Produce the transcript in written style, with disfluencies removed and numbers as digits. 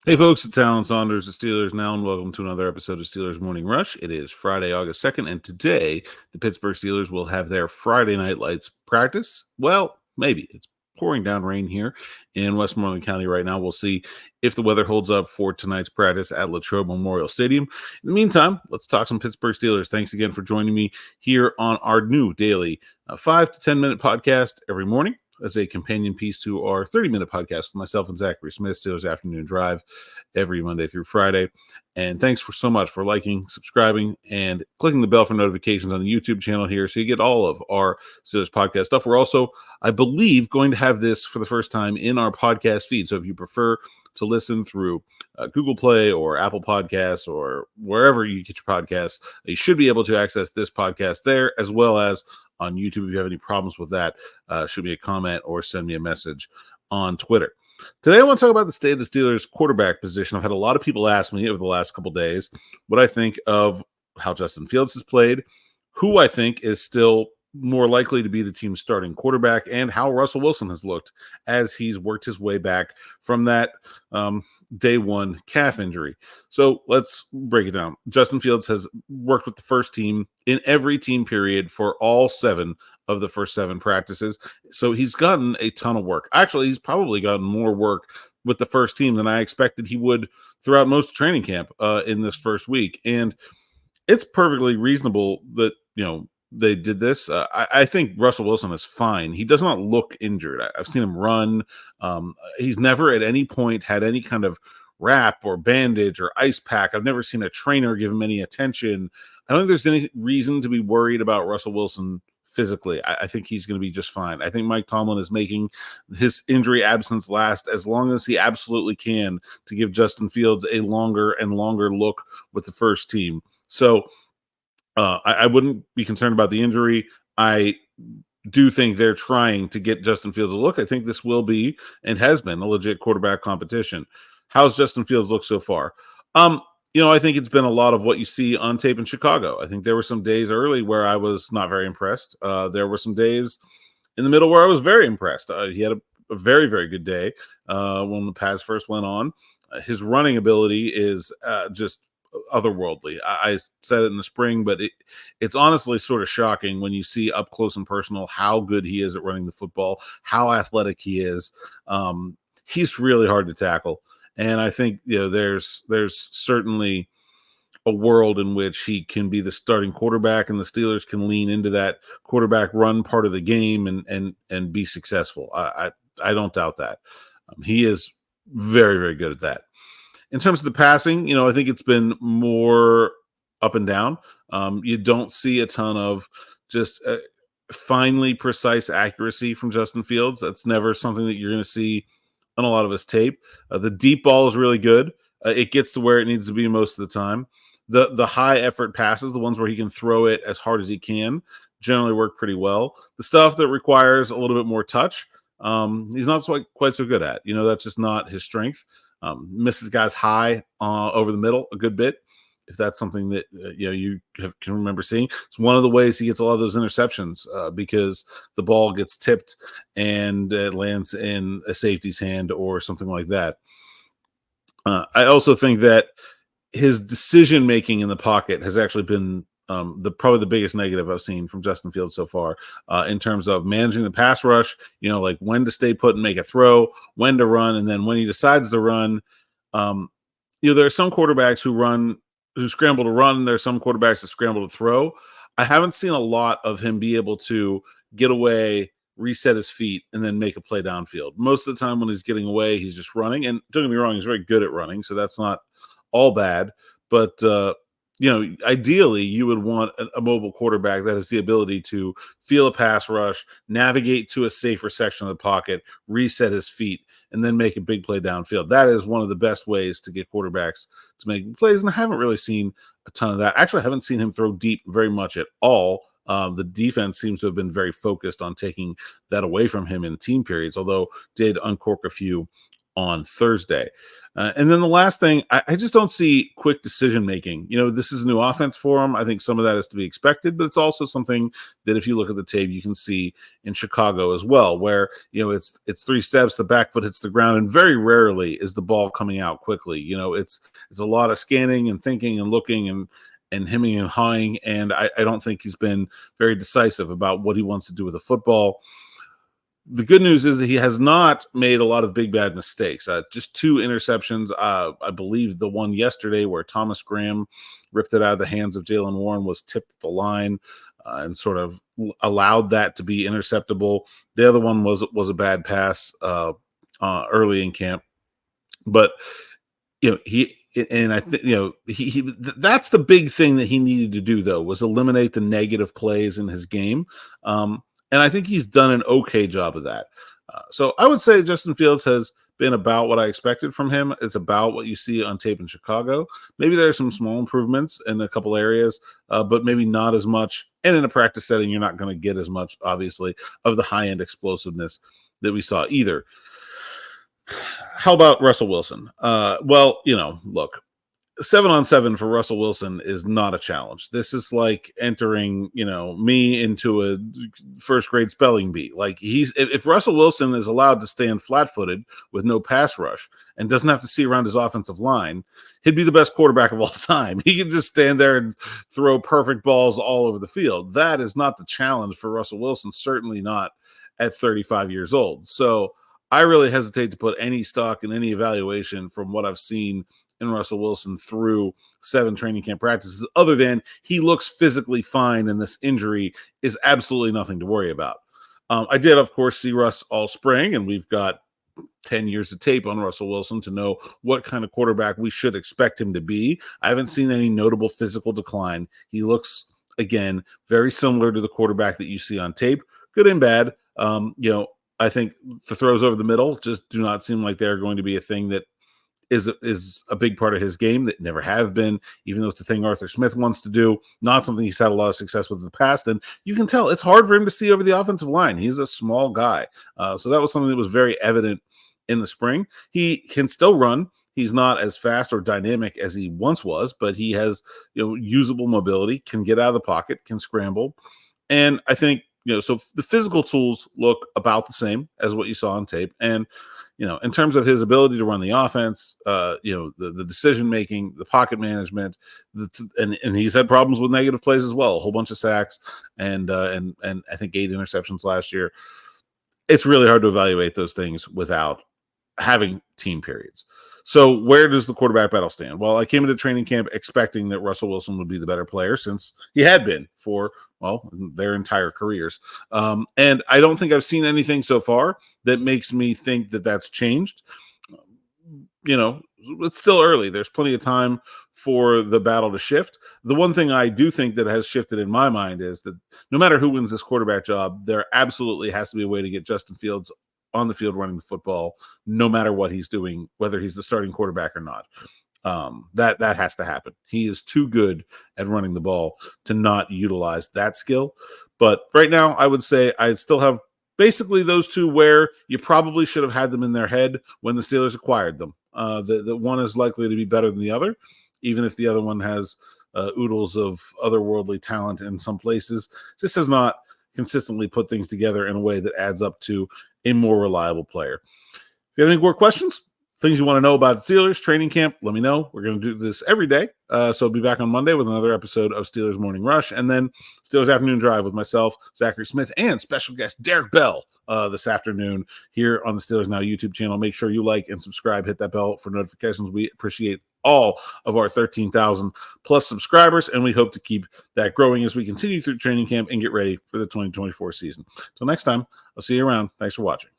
Hey folks, it's Alan Saunders of Steelers Now, and welcome to another episode of Steelers Morning Rush. It is Friday, August 2nd, and today the Pittsburgh Steelers will have their Friday Night Lights practice. Well, maybe. It's pouring down rain here in Westmoreland County right now. We'll see if the weather holds up for tonight's practice at Latrobe Memorial Stadium. In the meantime, let's talk some Pittsburgh Steelers. Thanks again for joining me here on our new daily 5 to 10 minute podcast every morning as a companion piece to our 30-minute podcast with myself and Zachary Smith, Steelers Afternoon Drive, every Monday through Friday. And thanks so much for liking, subscribing, and clicking the bell for notifications on the YouTube channel here so you get all of our Steelers podcast stuff. We're also, I believe, going to have this for the first time in our podcast feed. So if you prefer to listen through Google Play or Apple Podcasts or wherever you get your podcasts, you should be able to access this podcast there as well as on YouTube. If you have any problems with that, shoot me a comment or send me a message on Twitter. Today, I want to talk about the state of the Steelers quarterback position. I've had a lot of people ask me over the last couple of days what I think of how Justin Fields has played, who I think is still more likely to be the team's starting quarterback, and how Russell Wilson has looked as he's worked his way back from that day one calf injury. So let's break it down. Justin Fields has worked with the first team in every team period for all 7 of the first 7 practices. So he's gotten a ton of work. Actually, he's probably gotten more work with the first team than I expected he would throughout most of training camp in this first week. And it's perfectly reasonable that, they did this. I think Russell Wilson is fine. He does not look injured. I've seen him run. He's never at any point had any kind of wrap or bandage or ice pack. I've never seen a trainer give him any attention. I don't think there's any reason to be worried about Russell Wilson physically. I think he's going to be just fine. I think Mike Tomlin is making his injury absence last as long as he absolutely can to give Justin Fields a longer and longer look with the first team. So I wouldn't be concerned about the injury. I do think they're trying to get Justin Fields a look. I think this will be and has been a legit quarterback competition. How's Justin Fields look so far? I think it's been a lot of what you see on tape in Chicago. I think there were some days early where I was not very impressed. There were some days in the middle where I was very impressed. He had a very, very good day when the pass first went on. His running ability is just otherworldly. I said it in the spring, but it's honestly sort of shocking when you see up close and personal how good he is at running the football, how athletic he is. He's really hard to tackle. And I think there's certainly a world in which he can be the starting quarterback, and the Steelers can lean into that quarterback run part of the game and be successful. I don't doubt that. He is very, very good at that. In terms of the passing, I think it's been more up and down. You don't see a ton of just finely precise accuracy from Justin Fields. That's never something that you're going to see on a lot of his tape. The deep ball is really good. It gets to where it needs to be most of the time. The high effort passes, the ones where he can throw it as hard as he can, generally work pretty well. The stuff that requires a little bit more touch, he's not quite so good at. That's just not his strength. Misses guys high over the middle a good bit. If that's something that you can remember seeing, it's one of the ways he gets a lot of those interceptions because the ball gets tipped and it lands in a safety's hand or something like that. I also think that his decision making in the pocket has actually been probably the biggest negative I've seen from Justin Fields so far in terms of managing the pass rush, like when to stay put and make a throw, when to run, and then when he decides to run, there are some quarterbacks who scramble to run. There are some quarterbacks that scramble to throw. I haven't seen a lot of him be able to get away, reset his feet, and then make a play downfield. Most of the time when he's getting away, he's just running. And don't get me wrong, he's very good at running, so that's not all bad. But ideally you would want a mobile quarterback that has the ability to feel a pass rush, navigate to a safer section of the pocket, reset his feet, and then make a big play downfield. That is one of the best ways to get quarterbacks to make plays, and I haven't really seen a ton of that. Actually, I haven't seen him throw deep very much at all. The defense seems to have been very focused on taking that away from him in team periods, although did uncork a few on Thursday. And then the last thing, I just don't see quick decision making. This is a new offense for him. I think some of that is to be expected, but it's also something that if you look at the tape, you can see in Chicago as well, where it's 3 steps, the back foot hits the ground, and very rarely is the ball coming out quickly. It's a lot of scanning and thinking and looking and hemming and hawing, and I don't think he's been very decisive about what he wants to do with the football. The good news is that he has not made a lot of big bad mistakes. Just 2 interceptions. I believe the one yesterday where Thomas Graham ripped it out of the hands of Jalen Warren was tipped at the line and sort of allowed that to be interceptable. The other one was a bad pass early in camp, but I think that's the big thing that he needed to do, though, was eliminate the negative plays in his game. And I think he's done an okay job of that. So I would say Justin Fields has been about what I expected from him. It's about what you see on tape in Chicago. Maybe there are some small improvements in a couple areas, but maybe not as much. And in a practice setting, you're not going to get as much, obviously, of the high-end explosiveness that we saw either. How about Russell Wilson? Look, 7-on-7 for Russell Wilson is not a challenge. This is like entering, me into a first grade spelling bee. Like if Russell Wilson is allowed to stand flat-footed with no pass rush and doesn't have to see around his offensive line, he'd be the best quarterback of all time. He can just stand there and throw perfect balls all over the field. That is not the challenge for Russell Wilson, certainly not at 35 years old. So I really hesitate to put any stock in any evaluation from what I've seen in Russell Wilson through 7 training camp practices, other than he looks physically fine and this injury is absolutely nothing to worry about. I did, of course, see Russ all spring, and we've got 10 years of tape on Russell Wilson to know what kind of quarterback we should expect him to be. I haven't seen any notable physical decline. He looks, again, very similar to the quarterback that you see on tape, good and bad. I think the throws over the middle just do not seem like they're going to be a thing that is a big part of his game, that never have been, even though it's a thing Arthur Smith wants to do, not something he's had a lot of success with in the past. And you can tell it's hard for him to see over the offensive line. He's a small guy. So that was something that was very evident in the spring. He can still run. He's not as fast or dynamic as he once was, but he has, usable mobility, can get out of the pocket, can scramble. And I think, so the physical tools look about the same as what you saw on tape. And, in terms of his ability to run the offense, the decision-making, the pocket management, and he's had problems with negative plays as well, a whole bunch of sacks and I think 8 interceptions last year. It's really hard to evaluate those things without having team periods. So where does the quarterback battle stand? Well, I came into training camp expecting that Russell Wilson would be the better player, since he had been for, their entire careers. And I don't think I've seen anything so far that makes me think that that's changed. It's still early. There's plenty of time for the battle to shift. The one thing I do think that has shifted in my mind is that no matter who wins this quarterback job, there absolutely has to be a way to get Justin Fields on the field running the football, no matter what he's doing, whether he's the starting quarterback or not. That has to happen. He is too good at running the ball to not utilize that skill. But right now, I would say I still have basically those two where you probably should have had them in their head when the Steelers acquired them. The one is likely to be better than the other, even if the other one has oodles of otherworldly talent in some places. Just has not consistently put things together in a way that adds up to a more reliable player. If you have any more questions, things you want to know about the Steelers training camp, let me know. We're going to do this every day. So I'll be back on Monday with another episode of Steelers Morning Rush, and then Steelers Afternoon Drive with myself, Zachary Smith, and special guest Derek Bell this afternoon here on the Steelers Now YouTube channel. Make sure you like and subscribe. Hit that bell for notifications. We appreciate all of our 13,000 plus subscribers, and we hope to keep that growing as we continue through training camp and get ready for the 2024 season. Until next time, I'll see you around. Thanks for watching.